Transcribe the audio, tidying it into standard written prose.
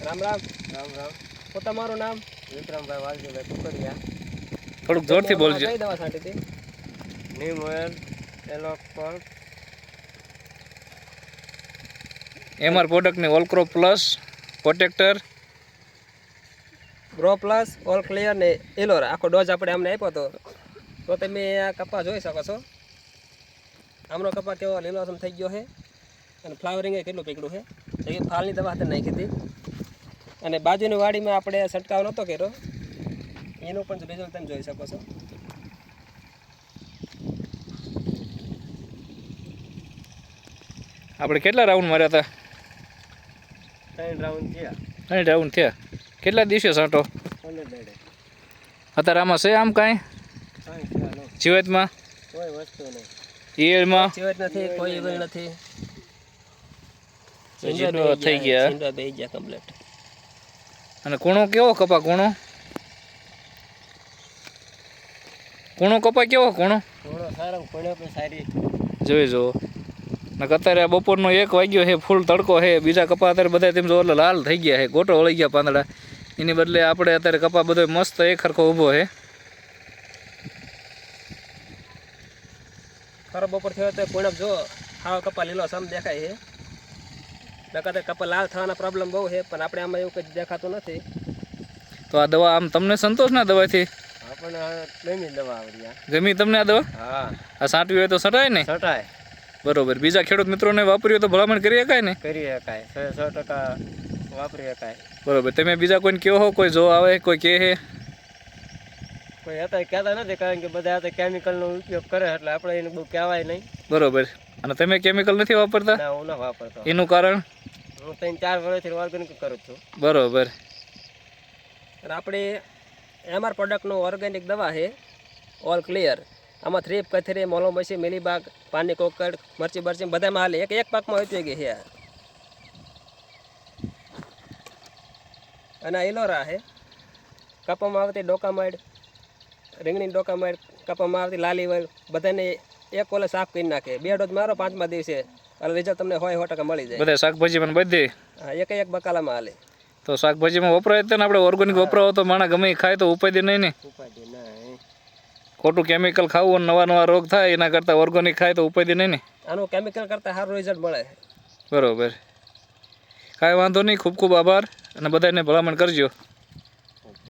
રામ રામ. રામ રામ. તમારું નામ? વિક્રમભાઈ વાલજીભાઈ કુકરિયા. થોડુંક જોરથી બોલજો. કઈ દવા છાંટી હતી? નીમ ઓઇલ, એલોકોલ, એમઆર પ્રોડક્ટની all crop plus protractor, grow plus, all clear ને એલોરા આખો ડોઝ આપણે અમને આપ્યો હતો. તો તમે આ કપા જોઈ શકો છો. આમનો કપા કેવો લીલોસમ થઈ ગયો છે અને ફ્લાવરિંગ એ કેટલું પીકળું છે. એ ફાલની દવા હાથે નાખી હતી અને બાજુની વાડીમાં આપણે છંટકાવ નહોતો કર્યો, એનું પણ રિઝલ્ટ તમે જોઈ શકો છો. આપણે કેટલા રાઉન્ડ માર્યા હતા? 3 રાઉન્ડ થયા. 3 રાઉન્ડ થયા. કેટલા દિવસે છાંટો? 15 દાડે. અત્યારે આમાં છે આમ કાંઈ કાંઈ થયા નહીં. જીવાતમાં, કોઈ વસ્તુ નહીં. ઈયળમાં જીવાત નથી, કોઈ ઈવલ નથી. જીંડવા થઈ ગયા. જીંડવા બેહી ગયા કમ્પ્લીટ. અને કૂણો કેવો કપા? કૂણો કપા કેવો? કૂણો થોડો સારો પડ્યો પણ સારી. જોઈ જુઓ. ને અત્યારે બપોરનો 1 વાગ્યો છે, ફૂલ તડકો છે. બીજા કપા અત્યારે બધા તેમ જો એટલે લાલ થઈ ગયા છે, ગોટો વળી ગયા પાંદડા. એની બદલે આપણે અત્યારે કપા બધો મસ્ત એક સરખો ઊભો છે. ખરો બપોર થયો તો પૂનમ જો હાવ કપા લીલો સમ દેખાય છે. નકર કપા લાલ થવાના પ્રોબ્લેમ બહુ છે, પણ આપણે આમાં એવું કંઈ દેખાતું નથી. તો આ દવા આમ તમને સંતોષ ના દવાથી? આપણને ગમી દવા આવડી આ. ગમી તમને આ દવા? હા. આ છાંટવી હોય તો છટાય ને? છટાય. બરોબર. બીજા ખેડૂત મિત્રોને વાપર્યું હોય તો ભલામણ કરી શકાય ને? કરી શકાય. 100% વાપરી શકાય. બરોબર. તમે બીજા કોઈને કહો હો? કોઈ જો આવે, કોઈ કહે છે? કોઈ અત્યારે કહેતા નથી, કારણ કે બધા અત્યારે કેમિકલનો ઉપયોગ કરે એટલે આપણે એને બહુ કહેવાય નહીં. બરોબર. અને તમે કેમિકલ નથી વાપરતા? ના, હું ન વાપરતો. એનું કારણ? હું 3-4 વર્ષથી ઓર્ગેનિક કરું છું. બરોબર. અને આપણે એમઆર પ્રોડક્ટનું ઓર્ગેનિક દવા છે ઓલ ક્લિયર. આમાં થ્રીપ, કથરી, મોલોમસી, મિલીબાગ, પાની કોકડ, મરચી બરચી બધામાં હાલે. એક પાકમાં ઉપયોગી છે. અને આ ઇલોરા છે. કપામાં આવતી ડોકામાઇડ, રીંગણી ડોકામાઇડ, કપામાં આવતી લાલી વલ, બધાને એક ઓલે સાફ કરી નાખે. 2 ડોઝ મારો 5મા દિવસે એટલે રિઝલ્ટ તમને 100% મળી જાય. બધા શાકભાજીમાં બધી? હા, એક બકાલામાં હાલે. તો શાકભાજીમાં વપરાય જ ને? આપણે ઓર્ગેનિક વપરાવો તો માણસ ગમે એ ખાય તો ઉપાય નહીં ને? ઉપાધિ નહીં. ખોટું કેમિકલ ખાવું અને નવા રોગ થાય એના કરતાં ઓર્ગેનિક ખાય તો ઉપાય નહીં ને? આનું કેમિકલ કરતાં સારું રિઝલ્ટ મળે. બરોબર. કાંઈ વાંધો નહીં. ખૂબ ખૂબ આભાર અને બધાને ભલામણ કરજો.